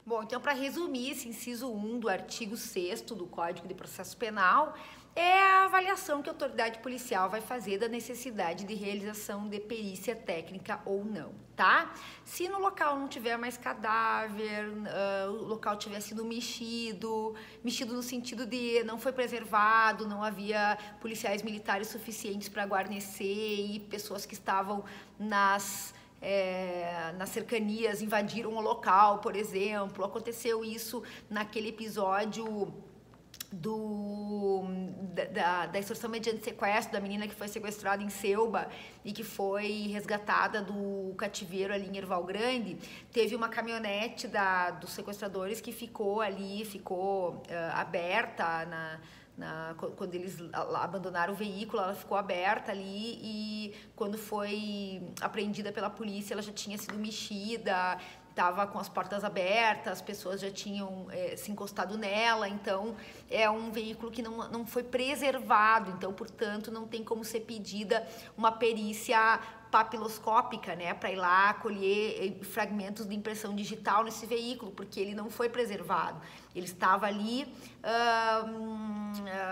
Bom, então, para resumir, esse inciso 1 do artigo 6º do Código de Processo Penal é a avaliação que a autoridade policial vai fazer da necessidade de realização de perícia técnica ou não, tá? Se no local não tiver mais cadáver, o local tiver sido mexido no sentido de não foi preservado, não havia policiais militares suficientes para guarnecer e pessoas que estavam nas cercanias invadiram o local, por exemplo. Aconteceu isso naquele episódio da extorsão mediante sequestro da menina que foi sequestrada em Selba e que foi resgatada do cativeiro ali em Erval Grande. Teve uma caminhonete dos sequestradores que ficou aberta quando eles abandonaram o veículo, ela ficou aberta ali e quando foi apreendida pela polícia ela já tinha sido mexida, estava com as portas abertas, as pessoas já tinham se encostado nela, então é um veículo que não foi preservado, então, portanto, não tem como ser pedida uma perícia papiloscópica, né, para ir lá colher fragmentos de impressão digital nesse veículo, porque ele não foi preservado. Ele estava ali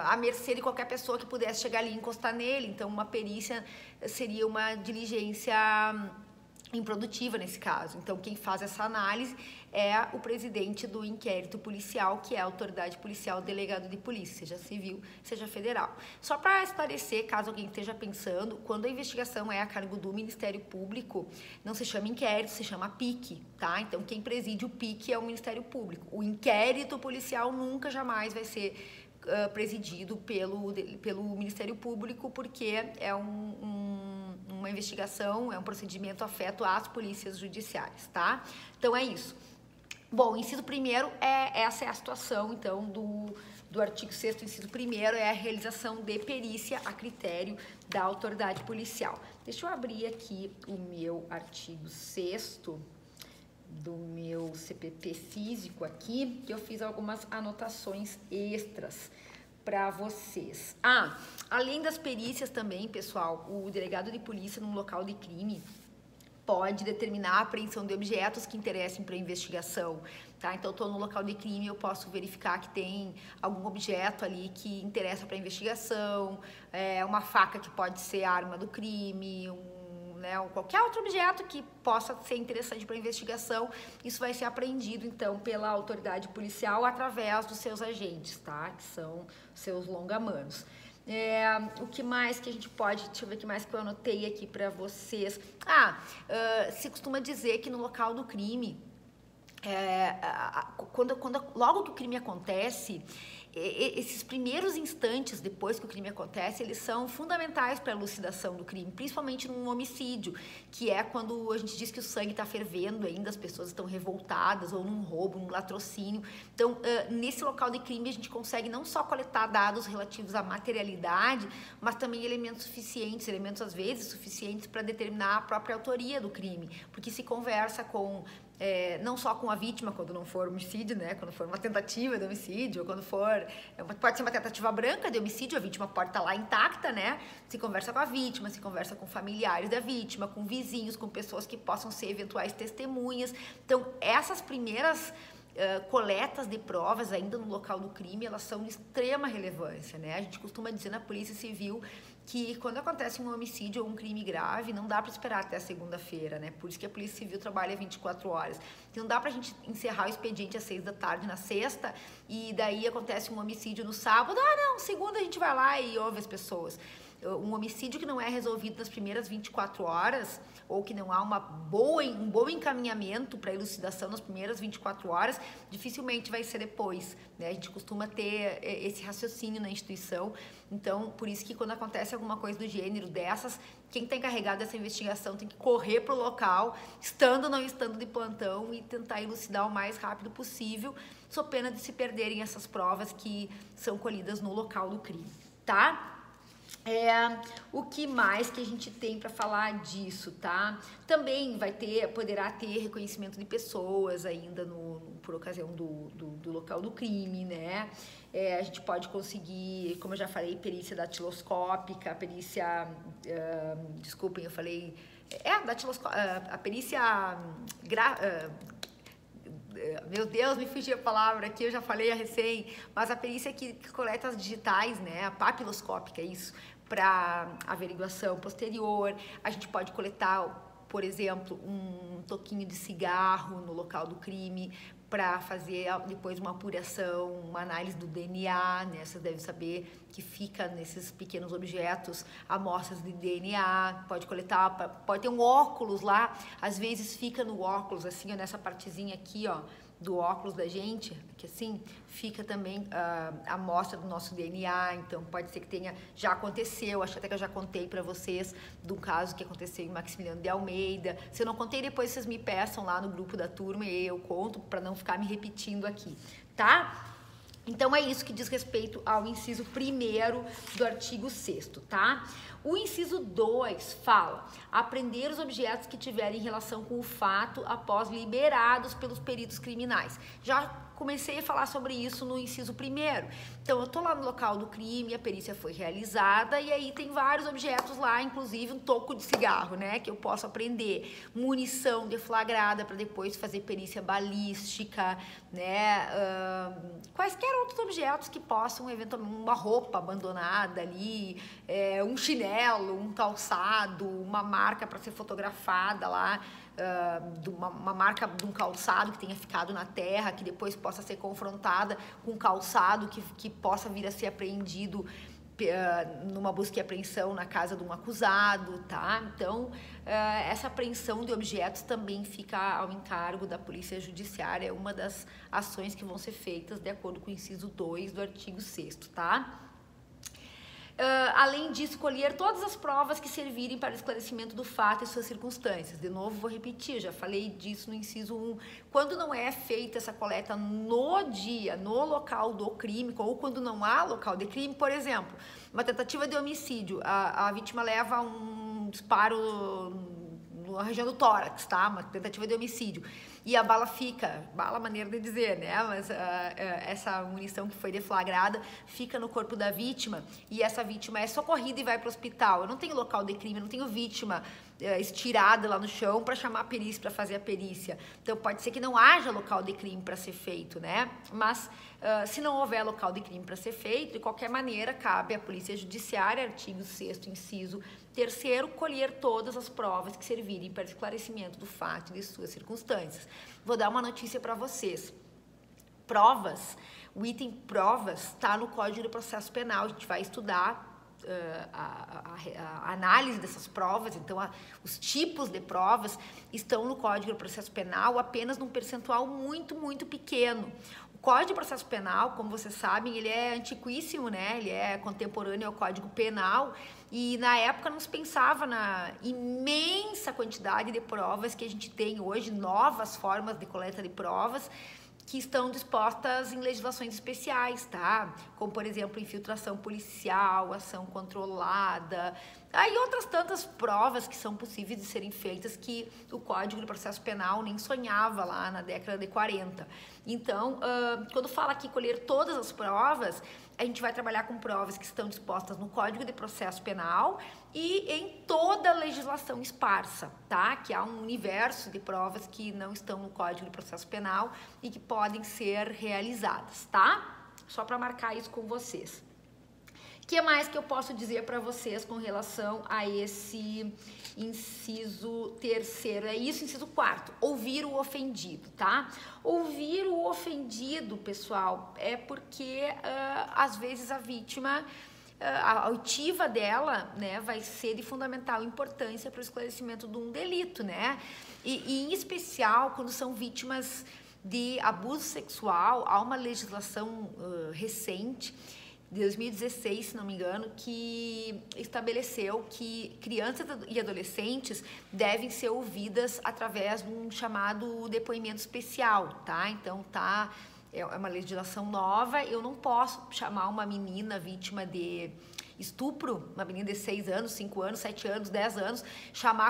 à mercê de qualquer pessoa que pudesse chegar ali e encostar nele, então uma perícia seria uma diligência improdutiva nesse caso. Então, quem faz essa análise é o presidente do inquérito policial, que é a autoridade policial, delegado de polícia, seja civil, seja federal. Só para esclarecer, caso alguém esteja pensando, quando a investigação é a cargo do Ministério Público, não se chama inquérito, se chama PIC, tá? Então, quem preside o PIC é o Ministério Público. O inquérito policial nunca, jamais vai ser presidido pelo Ministério Público, porque é uma investigação, é um procedimento afeto às polícias judiciárias, tá? Então é isso. Bom, o inciso 1º essa é a situação, então, do artigo 6º, inciso 1º, é a realização de perícia a critério da autoridade policial. Deixa eu abrir aqui o meu artigo 6º do meu CPP físico aqui, que eu fiz algumas anotações extras para vocês. Além das perícias também, pessoal, o delegado de polícia num local de crime pode determinar a apreensão de objetos que interessem para a investigação, tá? Então, estou no local de crime, eu posso verificar que tem algum objeto ali que interessa para a investigação, uma faca que pode ser a arma do crime, ou qualquer outro objeto que possa ser interessante para a investigação, isso vai ser apreendido, então, pela autoridade policial através dos seus agentes, tá? Que são seus longa-manos. O que mais que a gente pode, deixa eu ver o que mais que eu anotei aqui para vocês. Se costuma dizer que no local do crime, logo que o crime acontece, esses primeiros instantes depois que o crime acontece, eles são fundamentais para a elucidação do crime, principalmente num homicídio, que é quando a gente diz que o sangue está fervendo ainda, as pessoas estão revoltadas, ou num roubo, num latrocínio. Então, nesse local de crime, a gente consegue não só coletar dados relativos à materialidade, mas também elementos às vezes suficientes para determinar a própria autoria do crime, porque se conversa com não só com a vítima, quando não for homicídio, né? Quando for uma tentativa de homicídio, ou quando for... pode ser uma tentativa branca de homicídio, a vítima pode estar lá intacta, né? Se conversa com a vítima, se conversa com familiares da vítima, com vizinhos, com pessoas que possam ser eventuais testemunhas. Então, essas primeiras coletas de provas ainda no local do crime, elas são de extrema relevância, né? A gente costuma dizer na Polícia Civil que quando acontece um homicídio ou um crime grave, não dá para esperar até a segunda-feira, né? Por isso que a Polícia Civil trabalha 24 horas. Não dá pra gente encerrar o expediente às 6 da tarde na sexta e daí acontece um homicídio no sábado. Não, segunda a gente vai lá e ouve as pessoas. Um homicídio que não é resolvido nas primeiras 24 horas ou que não há um bom encaminhamento para elucidação nas primeiras 24 horas, dificilmente vai ser depois, né? A gente costuma ter esse raciocínio na instituição, então, por isso que quando acontece alguma coisa do gênero dessas, quem está encarregado dessa investigação tem que correr para o local, estando ou não estando de plantão, e tentar elucidar o mais rápido possível, sob pena de se perderem essas provas que são colhidas no local do crime, tá? O que mais que a gente tem para falar disso, tá? Também poderá ter reconhecimento de pessoas ainda por ocasião do local do crime, né? A gente pode conseguir, como eu já falei, perícia datiloscópica, perícia, desculpem, eu falei, datiloscópica, a perícia meu Deus, me fugiu a palavra aqui, eu já falei a recém, mas a perícia que coleta as digitais, né, a papiloscópica, isso, para averiguação posterior. A gente pode coletar, por exemplo, um toquinho de cigarro no local do crime, para fazer depois uma apuração, uma análise do DNA, né? Você deve saber que fica nesses pequenos objetos amostras de DNA, pode coletar, pode ter um óculos lá, às vezes fica no óculos, assim, ó, nessa partezinha aqui, ó, do óculos da gente, que assim, fica também a amostra do nosso DNA, então pode ser que tenha, já aconteceu, acho até que eu já contei para vocês do caso que aconteceu em Maximiliano de Almeida. Se eu não contei, depois vocês me peçam lá no grupo da turma e eu conto para não ficar me repetindo aqui, tá? Então, é isso que diz respeito ao inciso 1º do artigo 6º, tá? O inciso 2 fala: apreender os objetos que tiverem relação com o fato após liberados pelos peritos criminais. Já comecei a falar sobre isso no inciso 1º. Então, eu tô lá no local do crime, a perícia foi realizada e aí tem vários objetos lá, inclusive um toco de cigarro, né, que eu posso apreender, munição deflagrada para depois fazer perícia balística, né, quaisquer outros objetos que possam, eventualmente, uma roupa abandonada ali, um chinelo, um calçado, uma marca para ser fotografada lá, uma marca de um calçado que tenha ficado na terra, que depois possa ser confrontada com um calçado que possa vir a ser apreendido numa busca e apreensão na casa de um acusado, tá? Então, essa apreensão de objetos também fica ao encargo da Polícia Judiciária, é uma das ações que vão ser feitas de acordo com o inciso 2 do artigo 6º, tá? Além disso, colher todas as provas que servirem para o esclarecimento do fato e suas circunstâncias. De novo, vou repetir, já falei disso no inciso 1. Quando não é feita essa coleta no dia, no local do crime, ou quando não há local de crime, por exemplo, uma tentativa de homicídio, a vítima leva um disparo na região do tórax, tá? Uma tentativa de homicídio. E a bala fica, bala maneira de dizer, né? Mas essa munição que foi deflagrada fica no corpo da vítima e essa vítima é socorrida e vai para o hospital. Eu não tenho local de crime, eu não tenho vítima estirada lá no chão para chamar a perícia, para fazer a perícia. Então pode ser que não haja local de crime para ser feito, né? Mas se não houver local de crime para ser feito, de qualquer maneira, cabe à Polícia Judiciária, artigo 6º, inciso 3º, colher todas as provas que servirem para esclarecimento do fato e de suas circunstâncias. Vou dar uma notícia para vocês. Provas, o item provas está no Código de Processo Penal. A gente vai estudar a análise dessas provas, então os tipos de provas estão no Código de Processo Penal apenas num percentual muito, muito pequeno. O Código de Processo Penal, como vocês sabem, ele é antiquíssimo, né? Ele é contemporâneo ao Código Penal e na época não se pensava na imensa quantidade de provas que a gente tem hoje, novas formas de coleta de provas, que estão dispostas em legislações especiais, tá? Como, por exemplo, infiltração policial, ação controlada, aí outras tantas provas que são possíveis de serem feitas que o Código de Processo Penal nem sonhava lá na década de 40. Então, quando fala aqui colher todas as provas, a gente vai trabalhar com provas que estão dispostas no Código de Processo Penal e em toda a legislação esparsa, tá? Que há um universo de provas que não estão no Código de Processo Penal e que podem ser realizadas, tá? Só para marcar isso com vocês. O que mais que eu posso dizer para vocês com relação a esse inciso 3º? É isso, inciso 4º, ouvir o ofendido, tá? Ouvir o ofendido, pessoal, é porque às vezes a vítima, a oitiva dela, né, vai ser de fundamental importância para o esclarecimento de um delito, né? E em especial quando são vítimas de abuso sexual, há uma legislação recente, de 2016, se não me engano, que estabeleceu que crianças e adolescentes devem ser ouvidas através de um chamado depoimento especial, tá? Então, é uma legislação nova, eu não posso chamar uma menina vítima de estupro, uma menina de 6 anos, 5 anos, 7 anos, 10 anos,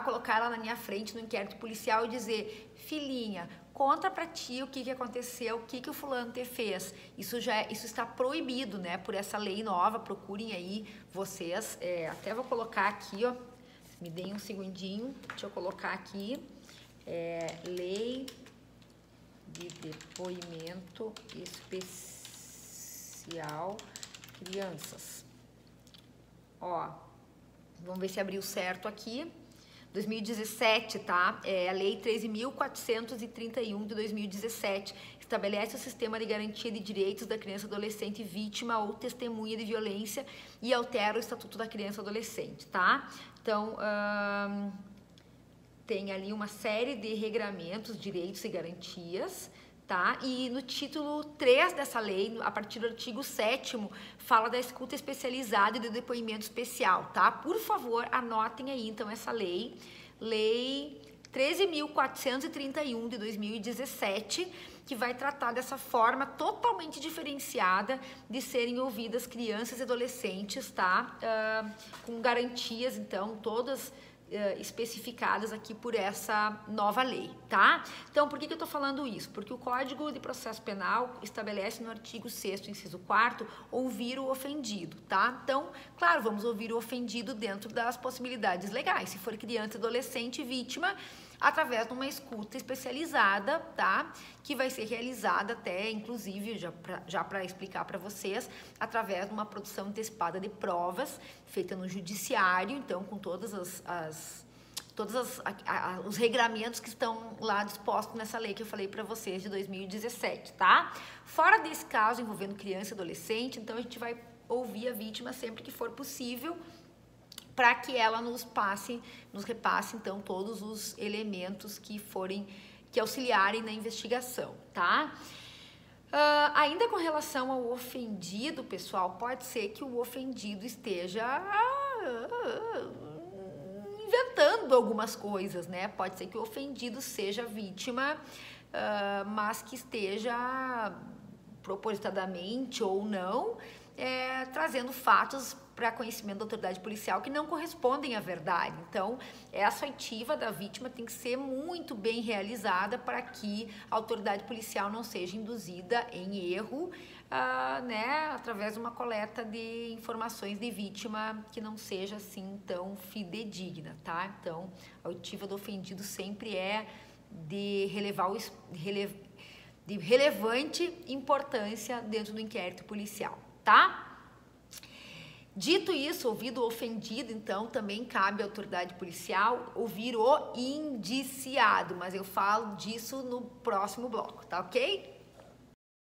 colocar ela na minha frente no inquérito policial e dizer: filhinha, conta pra ti o que aconteceu, o que o fulano te fez. Isso está proibido, né, por essa lei nova. Procurem aí vocês, até vou colocar aqui, ó, me deem um segundinho, deixa eu colocar aqui, lei de depoimento especial crianças. Ó, vamos ver se abriu certo aqui. 2017, tá? É a Lei 13.431 de 2017, estabelece o sistema de garantia de direitos da criança e adolescente vítima ou testemunha de violência e altera o Estatuto da Criança e Adolescente, tá? Então, tem ali uma série de regramentos, direitos e garantias, tá? E no título 3 dessa lei, a partir do artigo 7º, fala da escuta especializada e do depoimento especial, tá? Por favor, anotem aí, então, essa lei, Lei 13.431 de 2017, que vai tratar dessa forma totalmente diferenciada de serem ouvidas crianças e adolescentes, tá? Com garantias, então, todas especificadas aqui por essa nova lei, tá? Então, por que eu tô falando isso? Porque o Código de Processo Penal estabelece no artigo 6º, inciso 4º, ouvir o ofendido, tá? Então, claro, vamos ouvir o ofendido dentro das possibilidades legais. Se for criança, adolescente, vítima, através de uma escuta especializada, tá? Que vai ser realizada até, inclusive, já para explicar para vocês, através de uma produção antecipada de provas, feita no judiciário, então, com todos os regramentos que estão lá dispostos nessa lei que eu falei para vocês de 2017, tá? Fora desse caso envolvendo criança e adolescente, então a gente vai ouvir a vítima sempre que for possível, para que ela nos repasse, então, todos os elementos que auxiliarem na investigação, tá? Ainda com relação ao ofendido, pessoal, pode ser que o ofendido esteja inventando algumas coisas, né? Pode ser que o ofendido seja vítima, mas que esteja propositadamente ou não, trazendo fatos para conhecimento da autoridade policial que não correspondem à verdade. Então, essa oitiva da vítima tem que ser muito bem realizada para que a autoridade policial não seja induzida em erro, né, através de uma coleta de informações de vítima que não seja assim tão fidedigna, tá? Então, a oitiva do ofendido sempre é de relevante importância dentro do inquérito policial, tá? Dito isso, ouvido o ofendido, então, também cabe à autoridade policial ouvir o indiciado, mas eu falo disso no próximo bloco, tá ok?